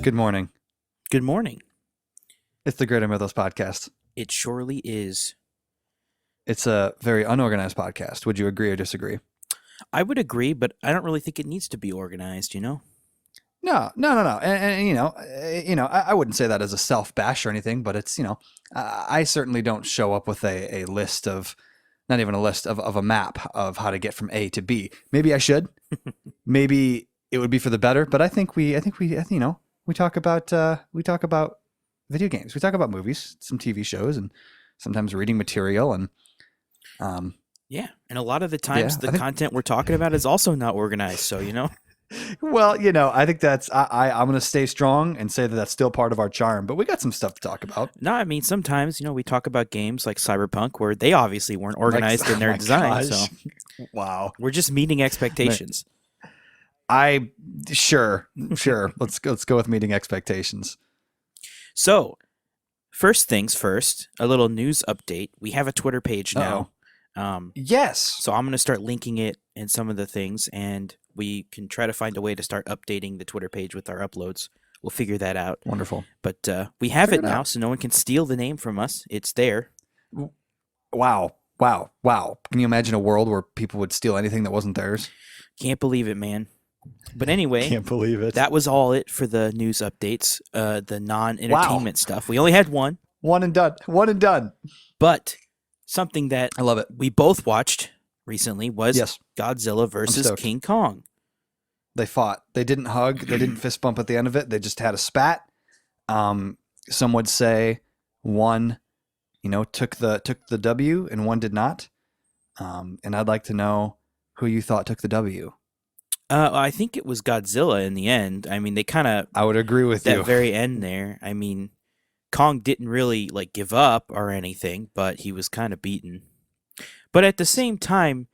Good morning. Good morning. It's the Greater Mythos podcast. It surely is. It's a very unorganized podcast. Would you agree or disagree? I would agree, but I don't really think it needs to be organized, you know? No. And I wouldn't say that as a self-bash or anything, but it's, I certainly don't show up with a list of, not even a list of a map of how to get from A to B. Maybe I should. Maybe it would be for the better, but I think we talk about video games. We talk about movies, some TV shows, and sometimes reading material. And yeah, and a lot of the times the content we're talking about is also not organized. So Well, I think that's I'm going to stay strong and say that that's still part of our charm. But we got some stuff to talk about. No, I mean sometimes we talk about games like Cyberpunk where they obviously weren't organized in their design. Gosh. So wow, we're just meeting expectations. Sure. Let's go with meeting expectations. So, first things first, a little news update. We have a Twitter page now. Yes. So I'm going to start linking it in some of the things, and we can try to find a way to start updating the Twitter page with our uploads. We'll figure that out. Wonderful. But we have it now, so no one can steal the name from us. It's there. Wow. Can you imagine a world where people would steal anything that wasn't theirs? Can't believe it, man. But anyway, can't believe it. That was all it for the news updates, the non-entertainment stuff. We only had one. One and done. But something that I love it. We both watched recently was Godzilla versus King Kong. They fought. They didn't hug. They didn't fist bump at the end of it. They just had a spat. Some would say one, took the W and one did not. And I'd like to know who you thought took the W. I think it was Godzilla in the end. I mean, they kind of... I would agree with you. That very end there. I mean, Kong didn't really give up or anything, but he was kind of beaten. But at the same time,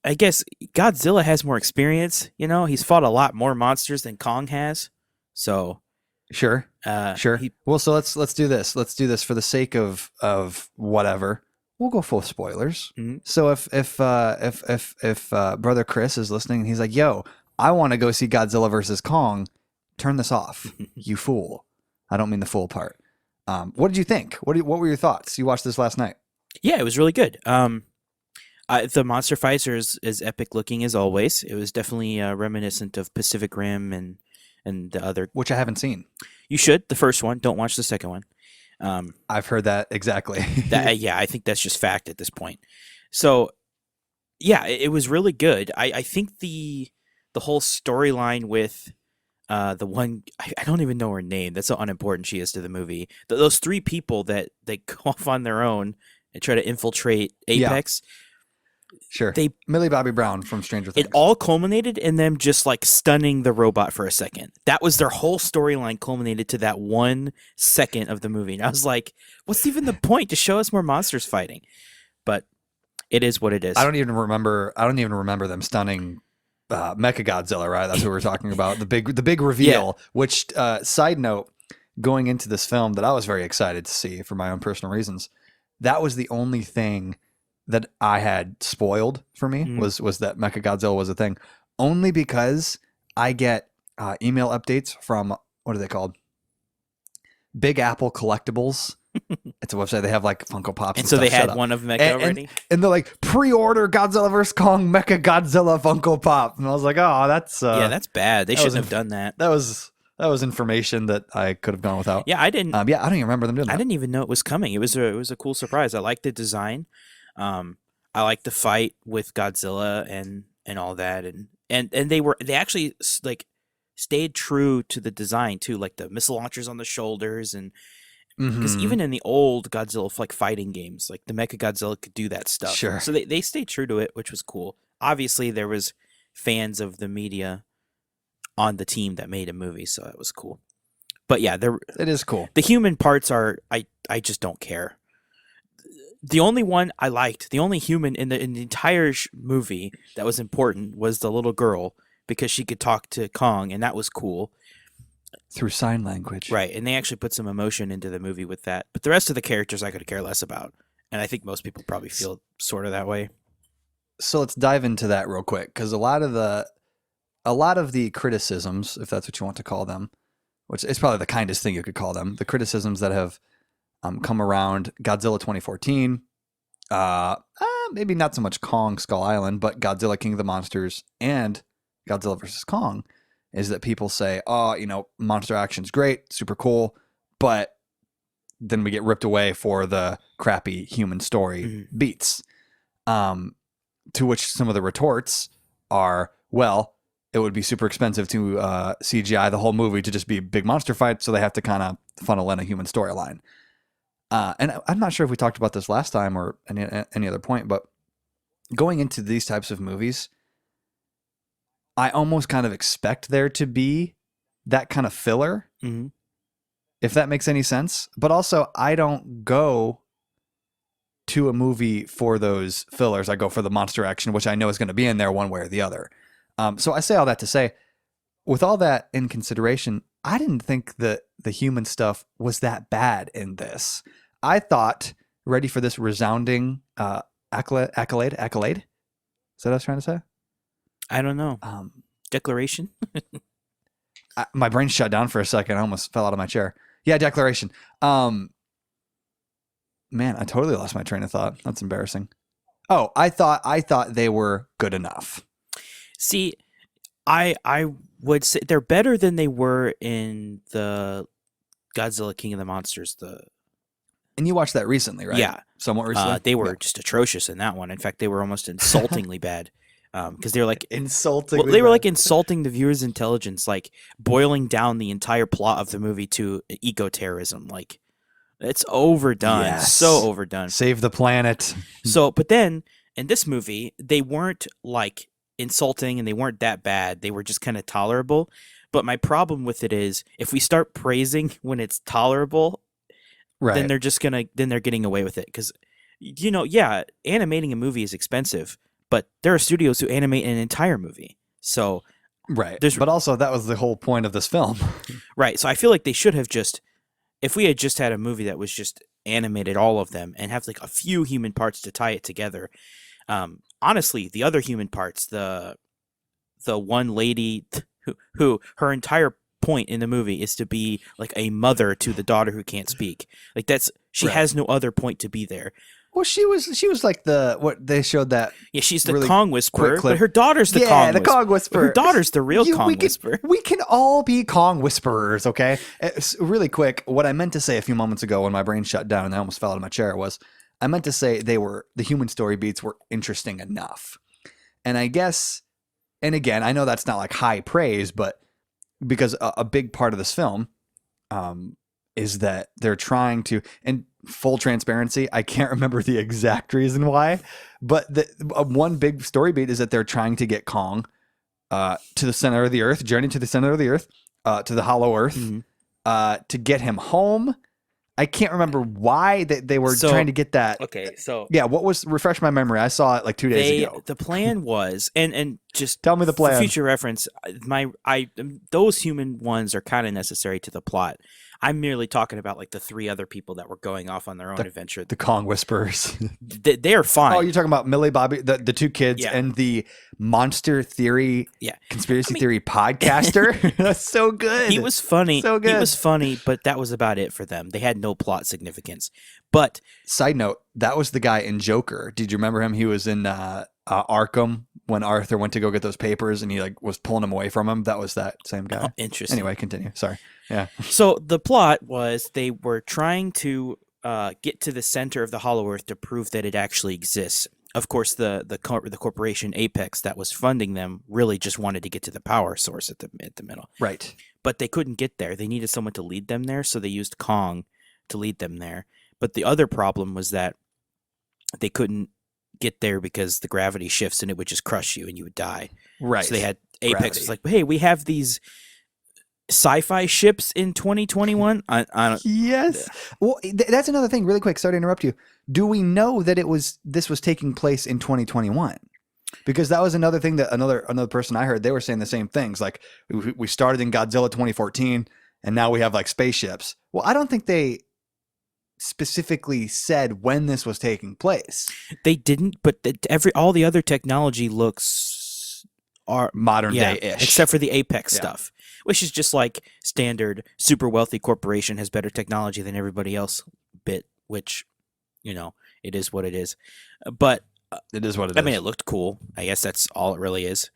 I guess Godzilla has more experience. He's fought a lot more monsters than Kong has. So... Sure. Well, so let's do this. Let's do this for the sake of whatever. We'll go full spoilers. Mm-hmm. So if brother Chris is listening and he's like, "Yo, I want to go see Godzilla versus Kong," turn this off, you fool. I don't mean the fool part. What did you think? What were your thoughts? You watched this last night. Yeah, it was really good. The monster fights are as epic looking as always. It was definitely reminiscent of Pacific Rim and the other, which I haven't seen. You should. The first one. Don't watch the second one. I've heard that exactly. I think that's just fact at this point. So, yeah, it was really good. I think the whole storyline with the one I don't even know her name. That's how unimportant she is to the movie. Those three people that they go off on their own and try to infiltrate Apex. Yeah. Sure. Millie Bobby Brown from Stranger Things. It all culminated in them just stunning the robot for a second. That was their whole storyline culminated to that 1 second of the movie. And I was like, what's even the point to show us more monsters fighting? But it is what it is. I don't even remember them stunning Mechagodzilla, right? That's what we're talking about. The big reveal, which side note, going into this film that I was very excited to see for my own personal reasons. That was the only thing that I had spoiled for me was that Mechagodzilla was a thing, only because I get email updates from, what are they called? Big Apple Collectibles. It's a website. They have Funko Pops. And so they had one of Mecha already? And they're like, pre-order Godzilla vs. Kong Mechagodzilla Funko Pop. And I was like, oh, that's... that's bad. They shouldn't have done that. That was information that I could have gone without. Yeah, I didn't... I don't even remember them doing that. I didn't even know it was coming. It was a cool surprise. I liked the design. I like the fight with Godzilla and all that, and they actually stayed true to the design too, like the missile launchers on the shoulders, and because even in the old Godzilla fighting games, the Mechagodzilla could do that stuff. Sure. So they stayed true to it, which was cool. Obviously, there was fans of the media on the team that made a movie, so that was cool. But yeah, it is cool. The human parts are I just don't care. The only one I liked, the only human in the entire movie that was important was the little girl, because she could talk to Kong, and that was cool. Through sign language. Right, and they actually put some emotion into the movie with that. But the rest of the characters I could care less about, and I think most people probably feel sort of that way. So let's dive into that real quick, because a lot of the criticisms, if that's what you want to call them, which is probably the kindest thing you could call them, the criticisms that have come around Godzilla 2014, maybe not so much Kong Skull Island, but Godzilla King of the Monsters and Godzilla vs. Kong, is that people say, oh, monster action's great, super cool, but then we get ripped away for the crappy human story beats. To which some of the retorts are, well, it would be super expensive to CGI the whole movie to just be big monster fights, so they have to kind of funnel in a human storyline. And I'm not sure if we talked about this last time or any other point, but going into these types of movies, I almost kind of expect there to be that kind of filler, if that makes any sense. But also, I don't go to a movie for those fillers. I go for the monster action, which I know is going to be in there one way or the other. So I say all that to say, with all that in consideration, I didn't think that the human stuff was that bad in this. I thought, ready for this resounding accolade? Is that what I was trying to say? I don't know. Declaration? My brain shut down for a second. I almost fell out of my chair. Yeah, declaration. Man, I totally lost my train of thought. That's embarrassing. Oh, I thought they were good enough. See, I would say they're better than they were in the Godzilla King of the Monsters. And you watched that recently, right? Yeah. Somewhat recently? They were just atrocious in that one. In fact, they were almost insultingly bad. Because they were like insulting. Like insulting the viewer's intelligence, like boiling down the entire plot of the movie to eco-terrorism. Like, it's overdone. Yes. So overdone. Save the planet. So, but then in this movie, they weren't like insulting and they weren't that bad. They were just kind of tolerable. But my problem with it is, if we start praising when it's tolerable, right, then they're getting away with it. Because, yeah, animating a movie is expensive, but there are studios who animate an entire movie. So, right. But also, that was the whole point of this film. Right. So I feel like they should have if we had just had a movie that was just animated all of them and have like a few human parts to tie it together. Honestly, the other human parts, the one lady who her entire point in the movie is to be like a mother to the daughter who can't speak. Like she right. has no other point to be there. Well, she was like what they showed that. Yeah, she's the really Kong Whisperer, but her daughter's the Kong Whisperer. Kong Whisperer. Her daughter's the real Kong Whisperer. We can all be Kong Whisperers, okay? Really quick, what I meant to say a few moments ago when my brain shut down and I almost fell out of my chair was, I meant to say the human story beats were interesting enough. And I guess, and again, I know that's not like high praise, but because a big part of this film is that they're trying to, and full transparency, I can't remember the exact reason why, but one big story beat is that they're trying to get Kong to the center of the earth, journey to the center of the earth, to the hollow earth, to get him home. I can't remember why they were trying to get that. Okay, so yeah, refresh my memory. I saw it like 2 days ago. The plan was, and just tell me the plan. For future reference, those human ones are kind of necessary to the plot. I'm merely talking about like the three other people that were going off on their own adventure. The Kong Whisperers. They're fine. Oh, you're talking about Millie Bobby, the two kids, and the monster theory, conspiracy theory podcaster. That's so good. He was funny. So good. He was funny, but that was about it for them. They had no plot significance. But side note, that was the guy in Joker. Did you remember him? He was in Arkham when Arthur went to go get those papers and he like was pulling him away from him. That was that same guy. Oh, interesting. Anyway, continue. Sorry. Yeah. So the plot was they were trying to get to the center of the Hollow Earth to prove that it actually exists. Of course, the corporation Apex that was funding them really just wanted to get to the power source at the middle. Right. But they couldn't get there. They needed someone to lead them there, so they used Kong to lead them there. But the other problem was that they couldn't get there because the gravity shifts and it would just crush you and you would die. Right. So they had Apex was like, hey, we have these sci-fi ships in 2021. Yes. Well, that's another thing. Really quick. Sorry to interrupt you. Do we know that this was taking place in 2021? Because that was another thing that another person I heard, they were saying the same things. Like we started in Godzilla 2014 and now we have like spaceships. Well, I don't think they specifically said when this was taking place. They didn't, but all the other technology looks are Modern day-ish. except for the Apex Yeah. stuff, which is just like standard super wealthy corporation has better technology than everybody else bit, which, you know, it is what it is. But It is what it I is. mean, it looked cool. I guess that's all it really is.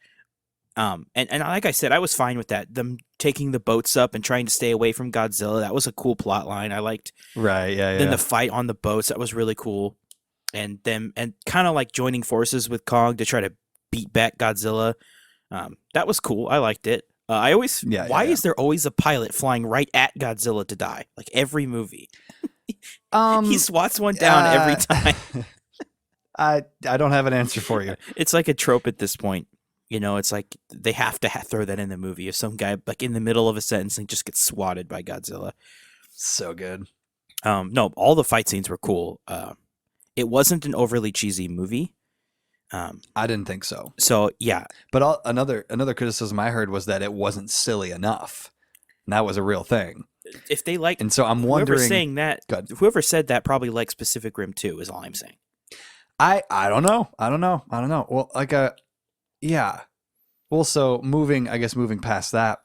And like I said, I was fine with that. Them taking the boats up and trying to stay away from Godzilla. That was a cool plot line. I liked. Right. Yeah. Then the fight on the boats, that was really cool. And kind of like joining forces with Kong to try to beat back Godzilla. That was cool. I liked it. Why is there always a pilot flying right at Godzilla to die? Like every movie. He swats one down every time. I don't have an answer for you. It's like a trope at this point. You know, it's like they have to throw that in the movie. If some guy, like in the middle of a sentence, and just gets swatted by Godzilla. So good. No, all the fight scenes were cool. It wasn't an overly cheesy movie. I didn't think so. So yeah, but another criticism I heard was that it wasn't silly enough, and that was a real thing. If they like, and so I'm wondering. Whoever said that probably likes Pacific Rim 2 is all I'm saying. I don't know. Well, yeah. Well, so moving past that,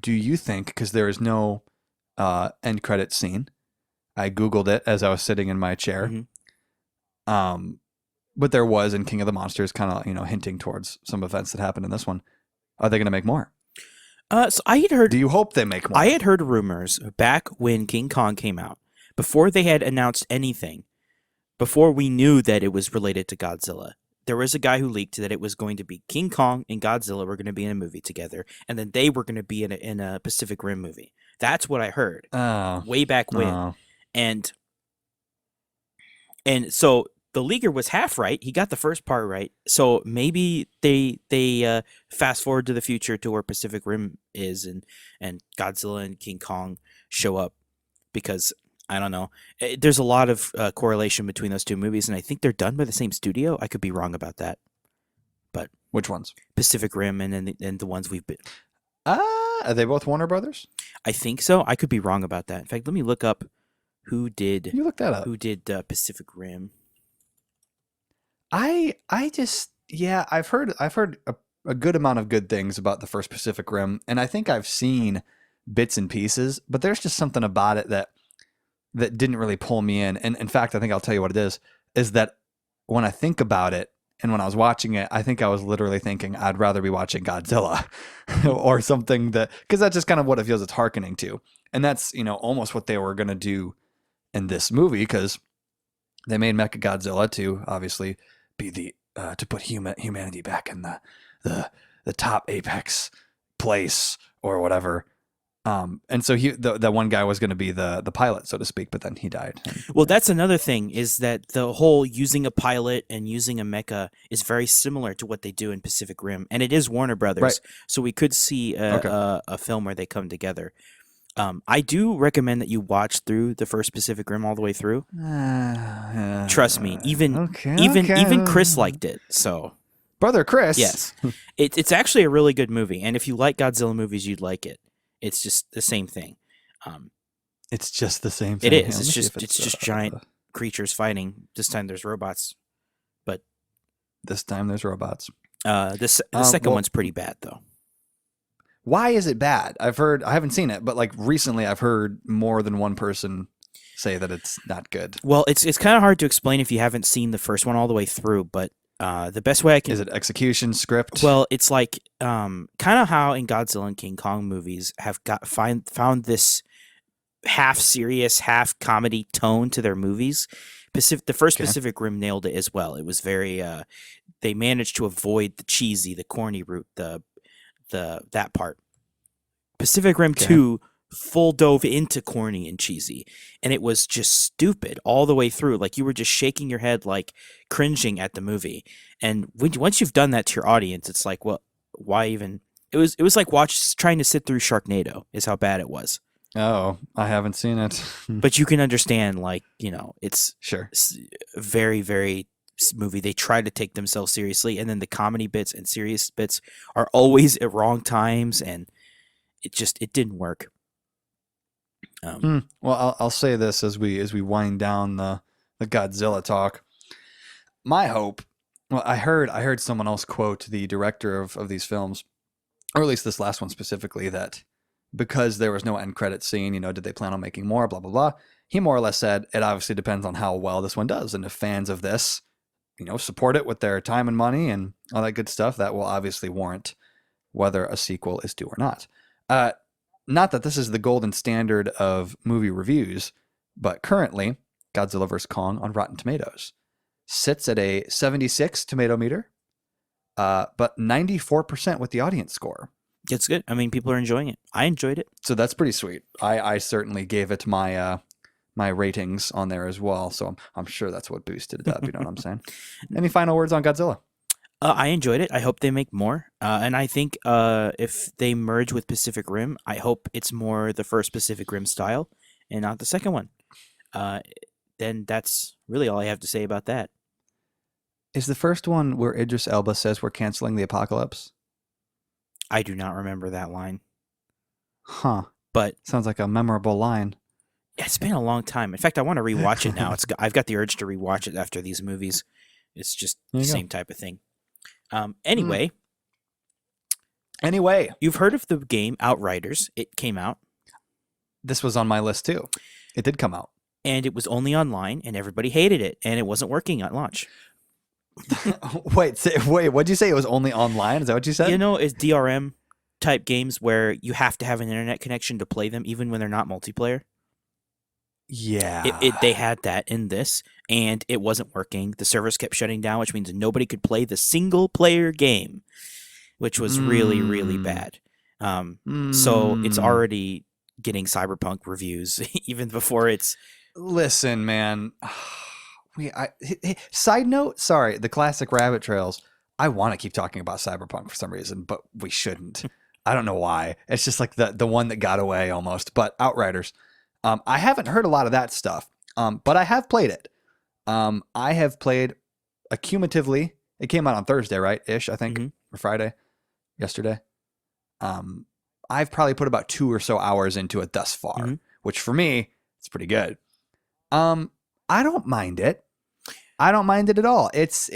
do you think, because there is no end credit scene, I Googled it as I was sitting in my chair. Mm-hmm. But there was in King of the Monsters, kind of, hinting towards some events that happened in this one. Are they going to make more? So I had heard. Do you hope they make more? I had heard rumors back when King Kong came out, before they had announced anything, before we knew that it was related to Godzilla. There was a guy who leaked that it was going to be King Kong and Godzilla were going to be in a movie together, and then they were going to be in a Pacific Rim movie. That's what I heard way back when. And so the leaker was half right. He got the first part right. So maybe they fast forward to the future to where Pacific Rim is, and Godzilla and King Kong show up, because I don't know. There's a lot of correlation between those two movies, and I think they're done by the same studio. I could be wrong about that. But which ones? Pacific Rim and the ones we've been. Are they both Warner Brothers? I think so. I could be wrong about that. In fact, let me look up who did. You look that up. Who did Pacific Rim? I've heard a good amount of good things about the first Pacific Rim, and I think I've seen bits and pieces, but there's just something about it that didn't really pull me in. And in fact, I think I'll tell you what it is that when I think about it and when I was watching it, I think I was literally thinking I'd rather be watching Godzilla or something, because that's just kind of what it feels it's hearkening to. And that's, almost what they were going to do in this movie, because they made Mechagodzilla to obviously be to put humanity back in the top apex place or whatever. And so the one guy was going to be the pilot, so to speak, but then he died. Well, that's another thing, is that the whole using a pilot and using a mecha is very similar to what they do in Pacific Rim, and it is Warner Brothers, right. So we could see a film where they come together. I do recommend that you watch through the first Pacific Rim all the way through. Trust me, even Chris liked it. So, brother Chris, yes, it's actually a really good movie, and if you like Godzilla movies, you'd like it. It's just the same thing. It's just the same thing. It is. It's just giant creatures fighting. This time there's robots, but this time there's robots. The second one's pretty bad though. Why is it bad? I haven't seen it, but like recently I've heard more than one person say that it's not good. Well, it's kind of hard to explain if you haven't seen the first one all the way through, but the best way I can... Is it execution, script? Well, it's like kind of how in Godzilla and King Kong movies have found this half serious, half comedy tone to their movies. The first Pacific Rim nailed it as well. It was very... they managed to avoid the cheesy, the corny route, that part. Pacific Rim 2 full dove into corny and cheesy, and it was just stupid all the way through. Like, you were just shaking your head, like cringing at the movie. And once you've done that to your audience, it's like, well, why even? It was like trying to sit through Sharknado is how bad it was. Oh, I haven't seen it. But you can understand, like, it's sure very, very movie. They try to take themselves seriously, and then the comedy bits and serious bits are always at wrong times, and it didn't work. Well, I'll say this as we wind down the Godzilla talk. My hope. Well, I heard someone else quote the director of these films, or at least this last one specifically, that because there was no end credit scene, did they plan on making more? Blah blah blah. He more or less said it obviously depends on how well this one does, and if fans of this, support it with their time and money and all that good stuff, that will obviously warrant whether a sequel is due or not. Not that this is the golden standard of movie reviews, but currently, Godzilla vs. Kong on Rotten Tomatoes sits at a 76 tomato meter, but 94% with the audience score. It's good. I mean, people are enjoying it. I enjoyed it. So that's pretty sweet. I certainly gave it my my ratings on there as well. So I'm sure that's what boosted it up. You know what I'm saying? Any final words on Godzilla? I enjoyed it. I hope they make more. And I think if they merge with Pacific Rim, I hope it's more the first Pacific Rim style and not the second one. Then that's really all I have to say about that. Is the first one where Idris Elba says we're canceling the apocalypse? I do not remember that line. Huh. But sounds like a memorable line. It's been a long time. In fact, I want to rewatch it now. I've got the urge to rewatch it after these movies. It's just the same type of thing. Anyway, you've heard of the game Outriders. It came out. This was on my list too. It did come out. And it was only online, and everybody hated it, and it wasn't working at launch. Wait, what'd you say? It was only online? Is that what you said? It's DRM type games where you have to have an internet connection to play them, even when they're not multiplayer. Yeah. They had that in this, and it wasn't working. The servers kept shutting down, which means nobody could play the single-player game, which was really, really bad. So it's already getting Cyberpunk reviews, even before it's... Listen, man. Side note, sorry, the classic rabbit trails. I want to keep talking about Cyberpunk for some reason, but we shouldn't. I don't know why. It's just like the one that got away almost. But Outriders. I haven't heard a lot of that stuff, but I have played it. I have played accumulatively. It came out on Thursday, right? Ish, I think, or Friday, yesterday. I've probably put about 2 or so hours into it thus far, which for me, it's pretty good. I don't mind it. I don't mind it at all. It's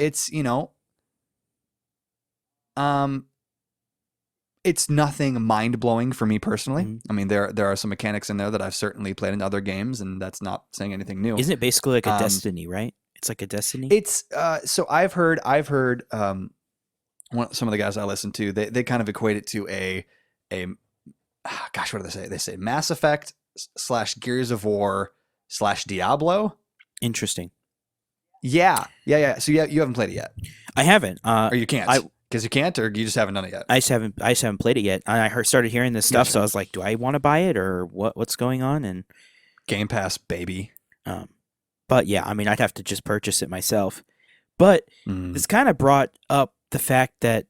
it's nothing mind-blowing for me personally. I mean, there are some mechanics in there that I've certainly played in other games, and that's not saying anything new. Isn't it basically like a Destiny, right? It's like a Destiny? It's so I've heard some of the guys I listen to, they kind of equate it to a gosh, what do they say? They say Mass Effect / Gears of War / Diablo. Interesting. Yeah. So you haven't played it yet. I haven't. Or you can't. Because you can't, or you just haven't done it yet. I just haven't played it yet. I started hearing this stuff, so I was like, do I want to buy it, or what's going on? And Game Pass, baby. But yeah, I mean, I'd have to just purchase it myself. But this kind of brought up the fact that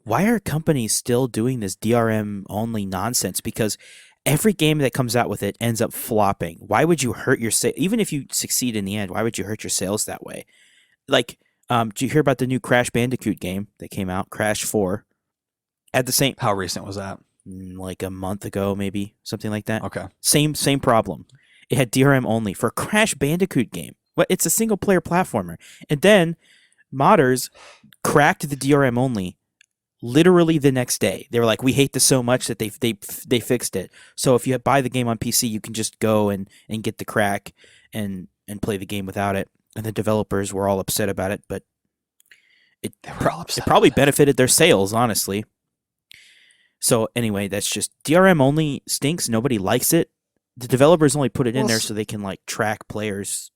why are companies still doing this DRM only nonsense? Because every game that comes out with it ends up flopping. Why would you hurt your sales? Even if you succeed in the end, why would you hurt your sales that way? Like, did you hear about the new Crash Bandicoot game that came out, Crash 4? At the same... How recent was that? Like a month ago, maybe, something like that. Okay. Same problem. It had DRM only for a Crash Bandicoot game. Well, it's a single-player platformer. And then modders cracked the DRM only literally the next day. They were like, we hate this so much that they fixed it. So if you buy the game on PC, you can just go and get the crack and play the game without it. And the developers were all upset about it, but it probably benefited their sales, honestly. So anyway, that's just DRM only stinks. Nobody likes it. The developers only put it in there so they can like track players.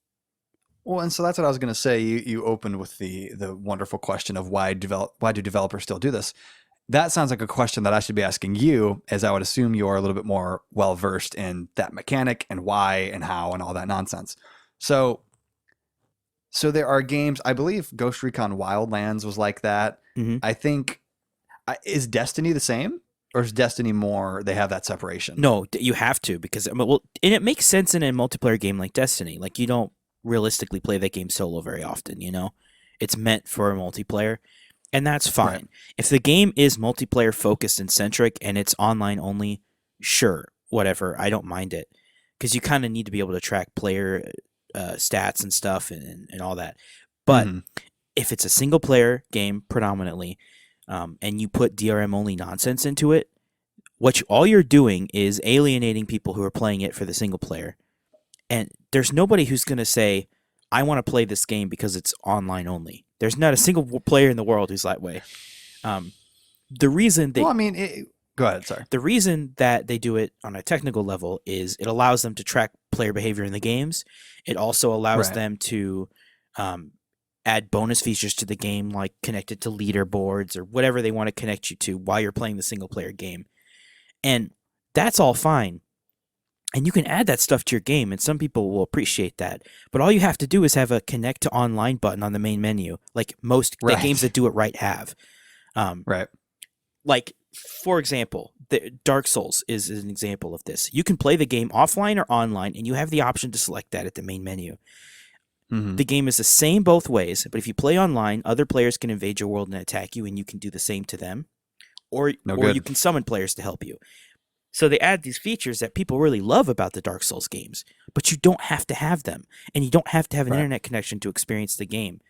Well, and so that's what I was going to say. You opened with the wonderful question of why do developers still do this? That sounds like a question that I should be asking you, as I would assume you're a little bit more well versed in that mechanic and why and how and all that nonsense. So there are games, I believe Ghost Recon Wildlands was like that. I think, is Destiny the same? Or is Destiny more, they have that separation? No, you have to, because, and it makes sense in a multiplayer game like Destiny. Like, you don't realistically play that game solo very often, you know? It's meant for a multiplayer, and that's fine. Right. If the game is multiplayer focused and centric and it's online only, sure, whatever, I don't mind it. because you kind of need to be able to track player stats and stuff and all that. But if it's a single player game predominantly, and you put DRM only nonsense into it, all you're doing is alienating people who are playing it for the single player. And there's nobody who's going to say, I want to play this game because it's online only. There's not a single player in the world who's that way. The reason they... Well, I mean, go ahead, sorry. The reason that they do it on a technical level is it allows them to track player behavior in the games. It also allows them to add bonus features to the game, like connect it to leaderboards or whatever they want to connect you to while you're playing the single player game. And that's all fine. And you can add that stuff to your game, and some people will appreciate that. But all you have to do is have a connect to online button on the main menu, like most the games that do it right have. Like, for example, Dark Souls is an example of this. You can play the game offline or online, and you have the option to select that at the main menu. The game is the same both ways, but if you play online, other players can invade your world and attack you, and you can do the same to them. Or you can summon players to help you. So they add these features that people really love about the Dark Souls games, but you don't have to have them, and you don't have to have an internet connection to experience the game,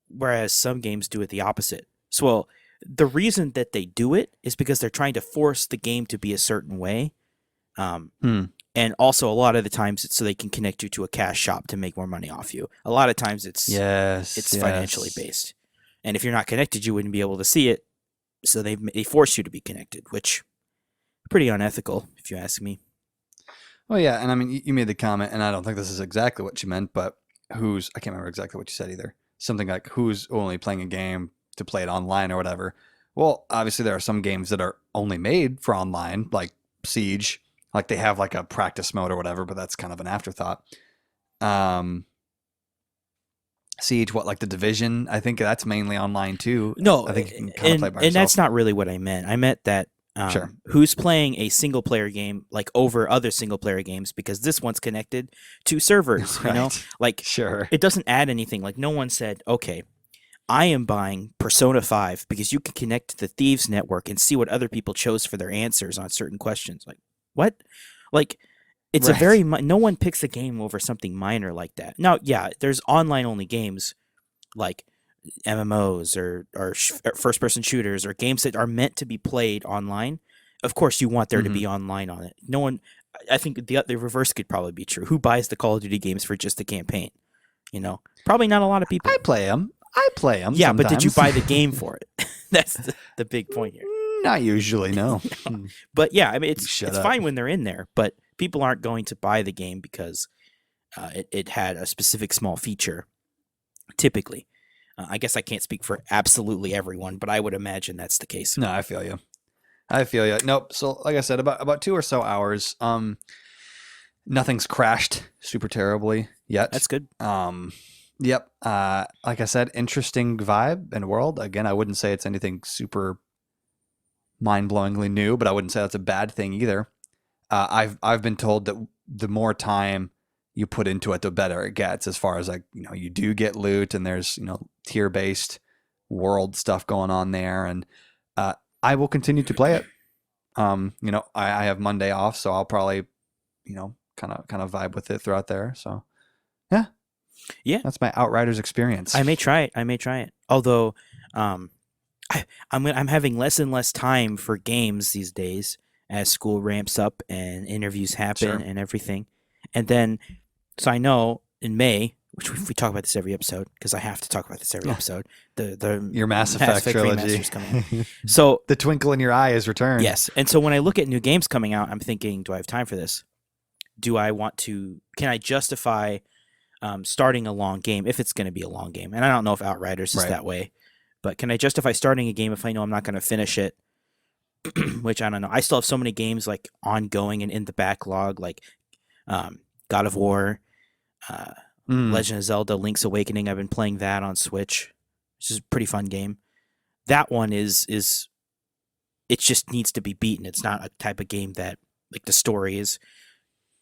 whereas some games do it the opposite. So the reason that they do it is because they're trying to force the game to be a certain way, and also a lot of the times it's so they can connect you to a cash shop to make more money off you. A lot of times it's financially based, and if you're not connected, you wouldn't be able to see it, so they force you to be connected, which... pretty unethical, if you ask me. Well, yeah, and I mean, you made the comment, and I don't think this is exactly what you meant, but I can't remember exactly what you said either. Something like, who's only playing a game to play it online or whatever. Well, obviously there are some games that are only made for online, like Siege. Like they have like a practice mode or whatever, but that's kind of an afterthought. Siege, like the Division? I think that's mainly online too. No, I think you can kind of play by yourself. And that's not really what I meant. I meant that who's playing a single player game like over other single player games because this one's connected to servers, you know? Like it doesn't add anything. Like no one said, okay, I am buying Persona 5 because you can connect to the Thieves Network and see what other people chose for their answers on certain questions. Like, what? Like, it's a very... No one picks a game over something minor like that. Now, yeah, there's online-only games like MMOs or first-person shooters or games that are meant to be played online. Of course, you want there to be online on it. No one... I think the reverse could probably be true. Who buys the Call of Duty games for just the campaign? You know? Probably not a lot of people. I play them. Yeah, sometimes. But did you buy the game for it? That's the big point here. Not usually, no. But yeah, I mean, it's fine when they're in there, but people aren't going to buy the game because it had a specific small feature, typically. I guess I can't speak for absolutely everyone, but I would imagine that's the case. No, I feel you. Nope. So like I said, about 2 or so hours, nothing's crashed super terribly yet. That's good. Yep. Like I said, interesting vibe and world. Again, I wouldn't say it's anything super mind-blowingly new, but I wouldn't say that's a bad thing either. I've been told that the more time you put into it, the better it gets. As far as like, you know, you do get loot, and there's, you know, tier-based world stuff going on there, and I will continue to play it. You know, I have Monday off, so I'll probably, you know, kind of vibe with it throughout there. So yeah, that's my Outriders experience. I may try it. Although, I'm having less and less time for games these days as school ramps up and interviews happen and everything. And then, so I know in May, which we talk about this every episode because I have to talk about this every episode. Your Mass Effect trilogy is coming. So the twinkle in your eye is returned. Yes, and so when I look at new games coming out, I'm thinking, do I have time for this? Do I want to? Can I justify starting a long game if it's going to be a long game? And I don't know if Outriders is that way. But can I justify starting a game if I know I'm not going to finish it? Which I don't know. I still have so many games like ongoing and in the backlog, like God of War, Legend of Zelda: Link's Awakening. I've been playing that on Switch, which is a pretty fun game. That one is it just needs to be beaten. It's not a type of game that like the story is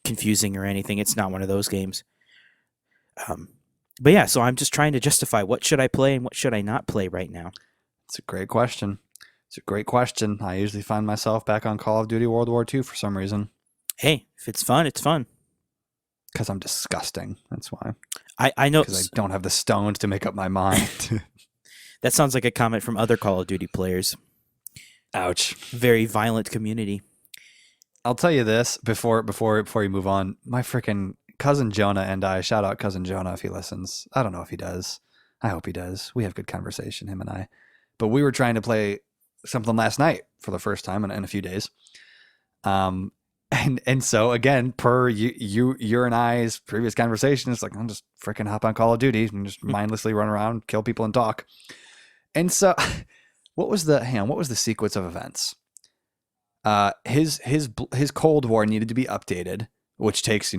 confusing or anything. It's not one of those games. But yeah, so I'm just trying to justify what should I play and what should I not play right now. It's a great question. I usually find myself back on Call of Duty World War II for some reason. Hey, if it's fun, it's fun. Because I'm disgusting. That's why. I know Because I don't have the stones to make up my mind. that sounds like a comment from other Call of Duty players. Ouch. Very violent community. I'll tell you this before you move on. My freaking cousin Jonah and I, shout out cousin Jonah if he listens. I don't know if he does. I hope he does. We have good conversation, him and I. But we were trying to play something last night for the first time in a few days. And so again, per your and I's previous conversation, it's like, I'll just freaking hop on Call of Duty and just mindlessly run around, kill people and talk. And so what was the sequence of events? His Cold War needed to be updated, which takes,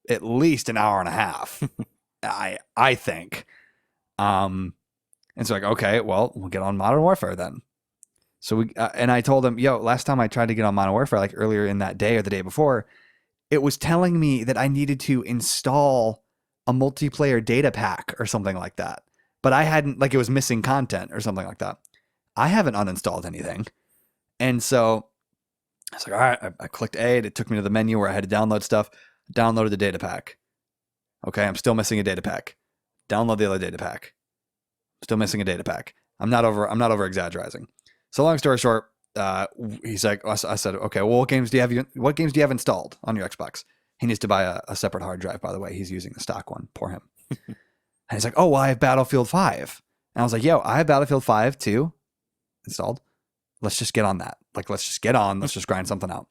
at least an hour and a half. I think. And so like, okay, well, we'll get on Modern Warfare then. So and I told him, last time I tried to get on Modern Warfare, like earlier in that day or the day before, it was telling me that I needed to install a multiplayer data pack or something like that. But I hadn't, like, it was missing content or something like that. I haven't uninstalled anything. And so I was like, all right, I clicked A, and it took me to the menu where I had to download stuff, downloaded the data pack. Okay, I'm still missing a data pack. Download the other data pack. Still missing a data pack. I'm not over exaggerating. So long story short, he's like, I said, okay, well, what games do you have installed on your Xbox? He needs to buy a separate hard drive, by the way. He's using the stock one. Poor him. And he's like, oh, well, I have Battlefield 5. And I was like, I have Battlefield 5 too installed. Let's just get on that. Like, let's just get on. Let's just grind something out.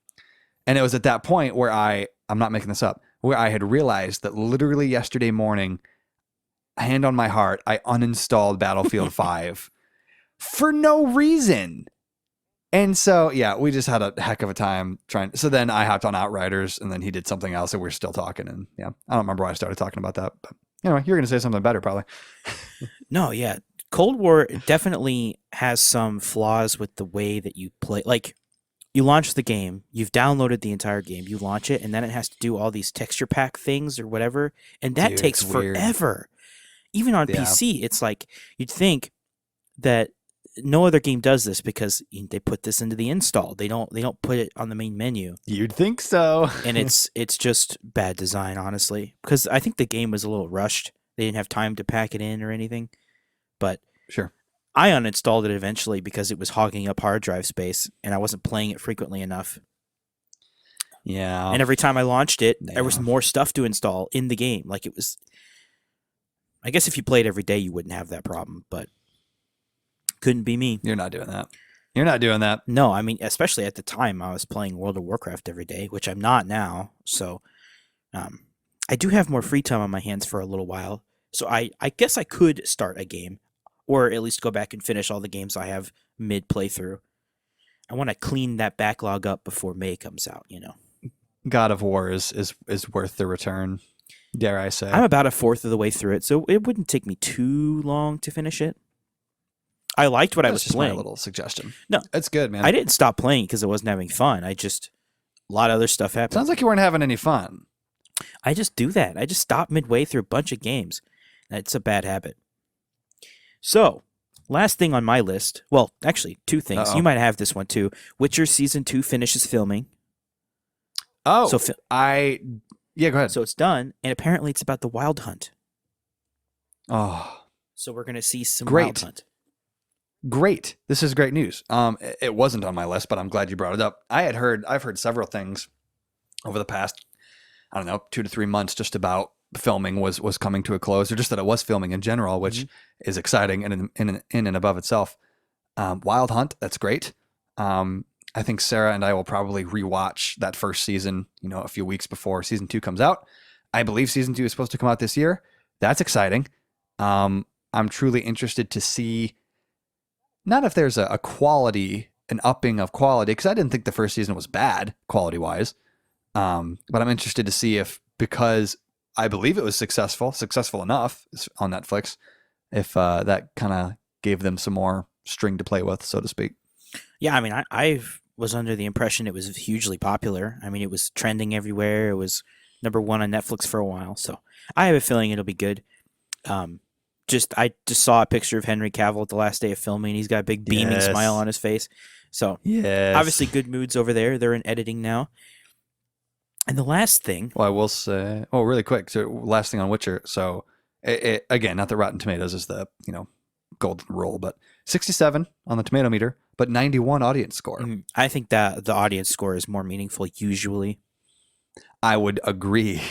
And it was at that point where I'm not making this up, where I had realized that literally yesterday morning, hand on my heart, I uninstalled Battlefield 5 for no reason. And so, we just had a heck of a time trying. So then I hopped on Outriders, and then he did something else, and we're still talking. And I don't remember why I started talking about that. But anyway, you're going to say something better, probably. No, yeah. Cold War definitely has some flaws with the way that you play. Like, you launch the game, you've downloaded the entire game, you launch it, and then it has to do all these texture pack things or whatever, and that takes forever. Even on PC, it's like, you'd think that no other game does this because they put this into the install. They don't put it on the main menu. You'd think so. And it's just bad design, honestly, because I think the game was a little rushed. They didn't have time to pack it in or anything. But sure, I uninstalled it eventually because it was hogging up hard drive space and I wasn't playing it frequently enough. Yeah. And every time I launched it, there was more stuff to install in the game. Like, it was, I guess if you played every day, you wouldn't have that problem, but couldn't be me. You're not doing that. You're not doing that. No, I mean, especially at the time, I was playing World of Warcraft every day, which I'm not now. So I do have more free time on my hands for a little while. So I guess I could start a game, or at least go back and finish all the games I have mid playthrough. I want to clean that backlog up before May comes out, God of War is worth the return, dare I say. I'm about a fourth of the way through it, so it wouldn't take me too long to finish it. I liked what I was playing. My little suggestion. No, it's good, man. I didn't stop playing because I wasn't having fun. A lot of other stuff happened. Sounds like you weren't having any fun. I just do that. I just stop midway through a bunch of games. It's a bad habit. So, last thing on my list. Well, actually, two things. Uh-oh. You might have this one too. Witcher Season 2 finishes filming. Oh, so go ahead. So it's done, and apparently it's about the Wild Hunt. Oh. So we're going to see some Great. Wild Hunt. Great. This is great news. It wasn't on my list, but I'm glad you brought it up. I've heard several things over the past, 2 to 3 months, just about filming was coming to a close, or just that it was filming in general, which is exciting and in and above itself. Wild Hunt, that's great. I think Sarah and I will probably rewatch that first season, a few weeks before season 2 comes out. I believe season 2 is supposed to come out this year. That's exciting. I'm truly interested to see, not if there's a quality, an upping of quality, because I didn't think the first season was bad quality-wise. But I'm interested to see if, because I believe it was successful enough on Netflix, if that kind of gave them some more string to play with, so to speak. Yeah, I mean, I was under the impression it was hugely popular. I mean, it was trending everywhere. It was number 1 on Netflix for a while. So I have a feeling it'll be good. I just saw a picture of Henry Cavill at the last day of filming. He's got a big beaming smile on his face. So obviously good moods over there. They're in editing now. And the last thing, Well, I will say, oh, really quick. So, last thing on Witcher. So, again, not that Rotten Tomatoes is the golden rule, but 67 on the tomato meter, but 91 audience score. I think that the audience score is more meaningful usually. I would agree.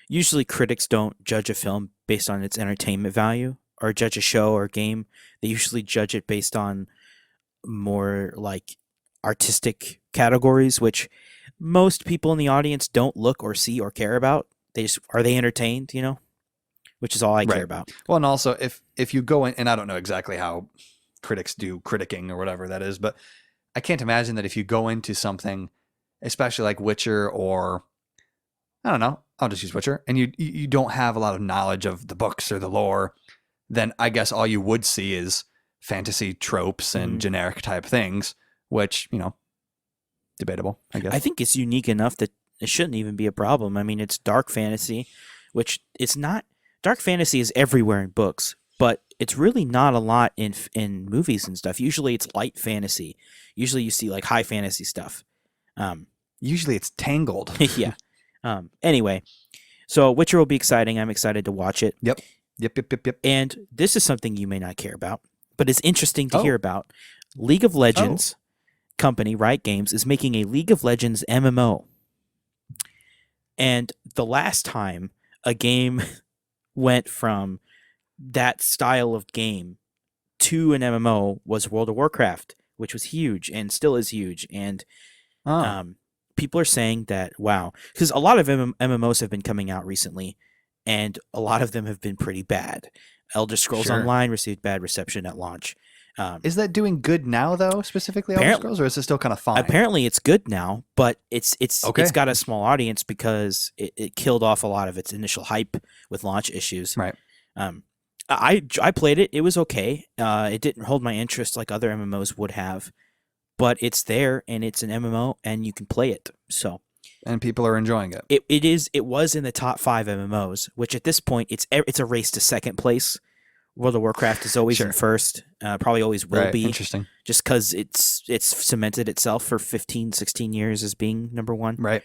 Usually critics don't judge a film based on its entertainment value or judge a show or game. They usually judge it based on more like artistic categories, which most people in the audience don't look or see or care about. They just, are they entertained, which is all I care about. Well, and also if you go in, and I don't know exactly how critics do criticking or whatever that is, but I can't imagine that if you go into something, especially like Witcher, or I don't know, I'll just use Witcher, and you don't have a lot of knowledge of the books or the lore, then I guess all you would see is fantasy tropes and generic type things, which, debatable, I guess. I think it's unique enough that it shouldn't even be a problem. I mean, it's dark fantasy, which it's not. Dark fantasy is everywhere in books, but it's really not a lot in movies and stuff. Usually it's light fantasy. Usually you see like high fantasy stuff. Usually it's Tangled. Yeah. Anyway, so Witcher will be exciting. I'm excited to watch it. Yep. And this is something you may not care about, but it's interesting to hear about. League of Legends company, Riot Games, is making a League of Legends MMO. And the last time a game went from that style of game to an MMO was World of Warcraft, which was huge and still is huge. And people are saying that, wow, because a lot of MMOs have been coming out recently, and a lot of them have been pretty bad. Elder Scrolls Online received bad reception at launch. Is that doing good now, though, specifically Elder Scrolls, or is it still kind of fine? Apparently it's good now, but it's got a small audience because it killed off a lot of its initial hype with launch issues. Right. I played it. It was okay. It didn't hold my interest like other MMOs would have, but it's there, and it's an MMO, and you can play it. So, and people are enjoying it. It was in the top 5 MMOs, which at this point it's a race to second place. World of Warcraft is always in first, probably always will be. Interesting. Just because it's cemented itself for 15, 16 years as being number 1. Right.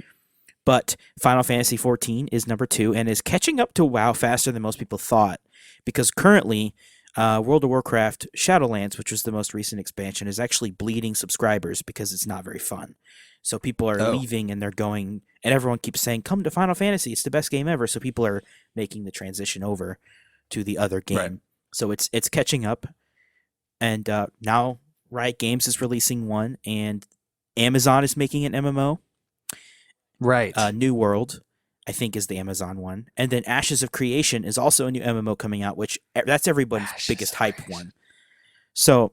But Final Fantasy XIV is number 2 and is catching up to WoW faster than most people thought, because currently World of Warcraft Shadowlands, which was the most recent expansion, is actually bleeding subscribers because it's not very fun. So people are leaving and they're going, and everyone keeps saying, come to Final Fantasy, it's the best game ever. So people are making the transition over to the other game. Right. So it's catching up, and now Riot Games is releasing one, and Amazon is making an MMO. Right. New World, I think, is the Amazon one, and then Ashes of Creation is also a new MMO coming out, which that's everybody's biggest hype one. So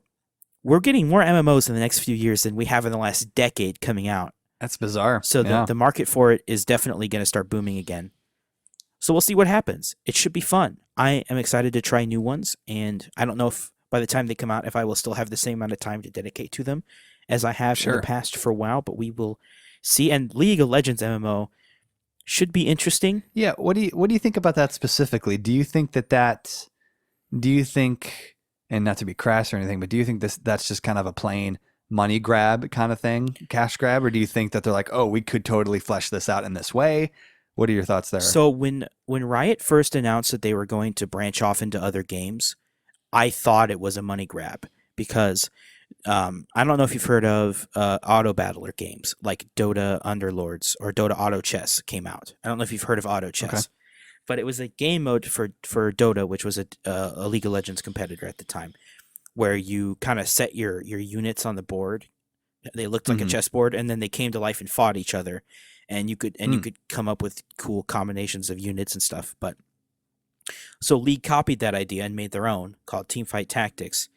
we're getting more MMOs in the next few years than we have in the last decade coming out. That's bizarre. So the market for it is definitely going to start booming again. So we'll see what happens. It should be fun. I am excited to try new ones, and I don't know if by the time they come out, if I will still have the same amount of time to dedicate to them as I have in the past for a while, but we will see. And League of Legends MMO should be interesting. Yeah. What do you think about that specifically? Do you think and not to be crass or anything, but do you think that's just kind of a plain money grab kind of thing, cash grab, or do you think that they're like, oh, we could totally flesh this out in this way? What are your thoughts there? So when Riot first announced that they were going to branch off into other games, I thought it was a money grab because I don't know if you've heard of auto battler games like Dota Underlords or Dota Auto Chess came out. I don't know if you've heard of Auto Chess, but it was a game mode for Dota, which was a League of Legends competitor at the time, where you kind of set your units on the board. They looked like a chessboard, and then they came to life and fought each other. And you could come up with cool combinations of units and stuff. But so League copied that idea and made their own called Teamfight Tactics.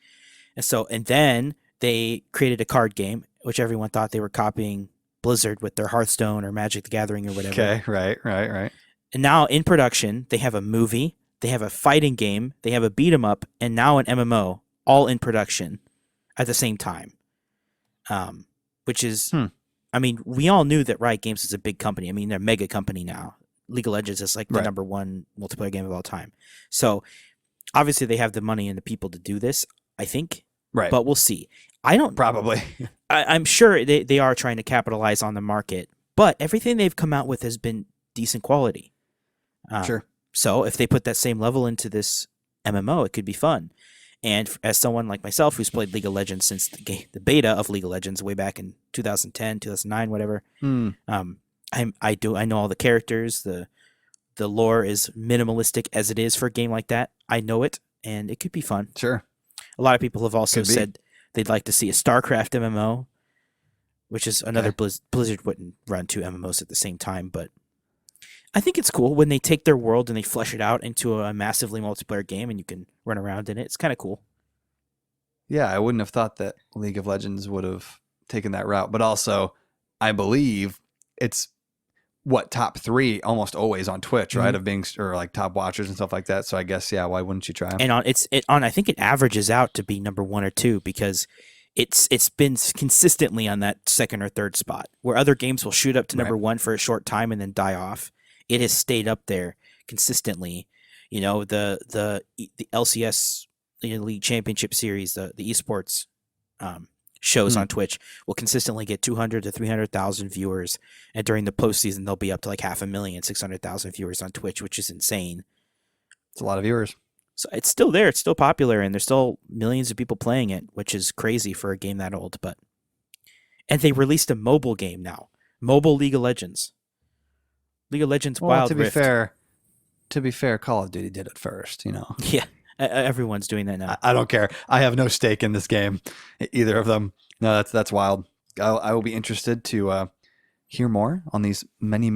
And then they created a card game, which everyone thought they were copying Blizzard with their Hearthstone or Magic the Gathering or whatever. Okay, right. And now in production, they have a movie, they have a fighting game, they have a beat 'em up, and now an MMO, all in production at the same time. Which is I mean, we all knew that Riot Games is a big company. I mean, they're a mega company now. League of Legends is like the number 1 multiplayer game of all time. So obviously they have the money and the people to do this, I think. Right. But we'll see. I don't... Probably. I'm sure they are trying to capitalize on the market, but everything they've come out with has been decent quality. Sure. So if they put that same level into this MMO, it could be fun. And as someone like myself who's played League of Legends since the beta of League of Legends way back in 2010, 2009, whatever, I know all the characters. The lore is minimalistic as it is for a game like that. I know it, and it could be fun. Sure. A lot of people have also Could be. said they'd like to see a StarCraft MMO, which is another Blizzard wouldn't run two MMOs at the same time, but I think it's cool when they take their world and they flesh it out into a massively multiplayer game and you can run around in it. It's kind of cool. Yeah, I wouldn't have thought that League of Legends would have taken that route, but also I believe it's top 3 almost always on Twitch, right? Of being or like top watchers and stuff like that. So I guess why wouldn't you try? And I think it averages out to be number 1 or 2 because it's been consistently on that second or third spot where other games will shoot up to number 1 for a short time and then die off. It has stayed up there consistently. You know, the LCS League Championship Series, the esports shows on Twitch will consistently get 200 to 300,000 viewers, and during the postseason they'll be up to like 500,000, 600,000 viewers on Twitch, which is insane. It's a lot of viewers. So it's still there, it's still popular, and there's still millions of people playing it, which is crazy for a game that old. And they released a mobile game now, mobile League of Legends. League of Legends Wild Rift. To be fair, Call of Duty did it first, you know. Yeah, everyone's doing that now. I don't care. I have no stake in this game, either of them. No, that's wild. I will be interested to hear more on these many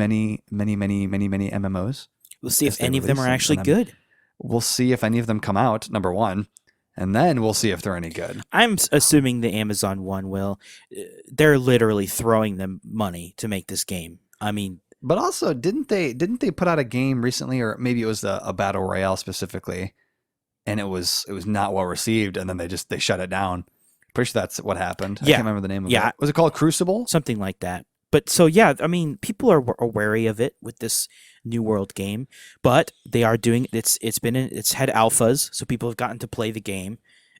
MMOs. We'll see if any of them are actually good. We'll see if any of them come out, number 1, and then we'll see if they're any good. I'm assuming the Amazon one will. They're literally throwing them money to make this game. I mean, but also, didn't they put out a game recently, or maybe it was a battle royale specifically, and it was not well received, and then they shut it down. Pretty sure that's what happened. I can't remember the name of it. Was it called Crucible? Something like that. But so I mean, people are wary of it with this New World game, but they are doing it's had alphas, so people have gotten to play the game,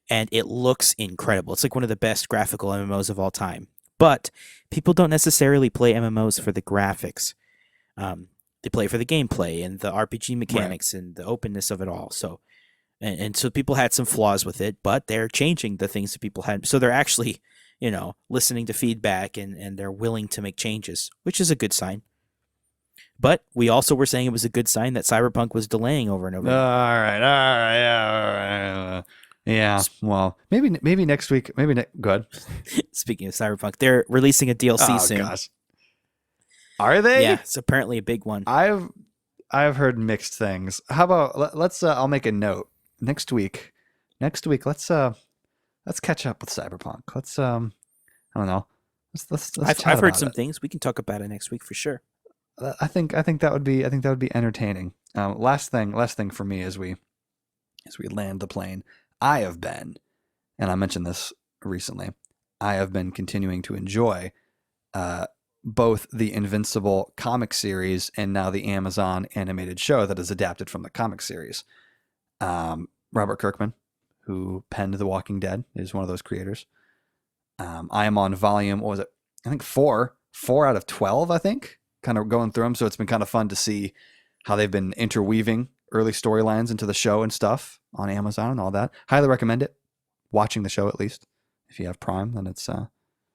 and it looks incredible. It's like one of the best graphical MMOs of all time. But people don't necessarily play MMOs for the graphics. They play for the gameplay and the RPG mechanics and the openness of it all. So, and so people had some flaws with it, but they're changing the things that people had. So they're actually, listening to feedback and they're willing to make changes, which is a good sign. But we also were saying it was a good sign that Cyberpunk was delaying over and over. All right. Yeah. Well, maybe next week. Go ahead. Speaking of Cyberpunk, they're releasing a DLC soon. Gosh. Are they? Yeah, it's apparently a big one. I've heard mixed things. How about let's I'll make a note next week. Let's catch up with Cyberpunk. Let's I don't know. Let's I've heard some things. We can talk about it next week for sure. I think that would be entertaining. Last thing for me as we land the plane. I have been, and I mentioned this recently, I have been continuing to enjoy both the Invincible comic series and now the Amazon animated show that is adapted from the comic series. Robert Kirkman, who penned The Walking Dead, is one of those creators. I am on volume, what was it? I think 4 out of 12, I think, kind of going through them. So it's been kind of fun to see how they've been interweaving early storylines into the show and stuff on Amazon and all that. Highly recommend it. Watching the show, at least. If you have Prime, then it's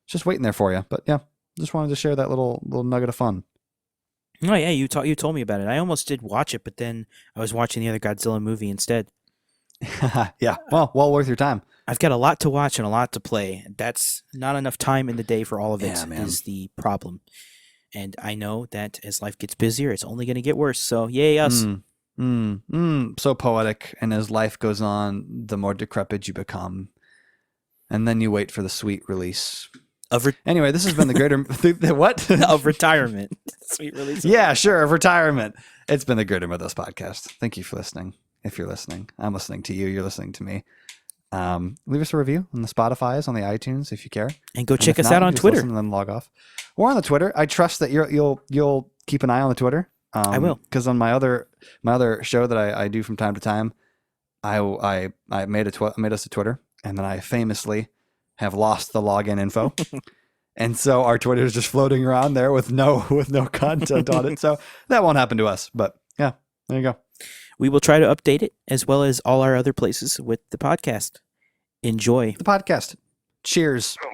just waiting there for you. But yeah, just wanted to share that little nugget of fun. Oh yeah, you told me about it. I almost did watch it, but then I was watching the other Godzilla movie instead. Yeah, well worth your time. I've got a lot to watch and a lot to play. That's not enough time in the day for all of it, is the problem. And I know that as life gets busier, it's only going to get worse. So yay us. So poetic. And as life goes on, the more decrepit you become. And then you wait for the sweet release. Anyway, this has been the greater... what? Of retirement. Sweet release. Yeah, sure, of retirement. It's been the Greater Mythos podcast. Thank you for listening. If you're listening. I'm listening to you. You're listening to me. Leave us a review on the Spotify's, on the iTunes, if you care. And go check us out on Twitter. And then log off. We're on the Twitter. I trust that you'll keep an eye on the Twitter. I will, because on my other show that I do from time to time, I made us a Twitter, and then I famously have lost the login info, And so our Twitter is just floating around there with no content on it. So that won't happen to us. But yeah, there you go. We will try to update it as well as all our other places with the podcast. Enjoy. The podcast. Cheers. Come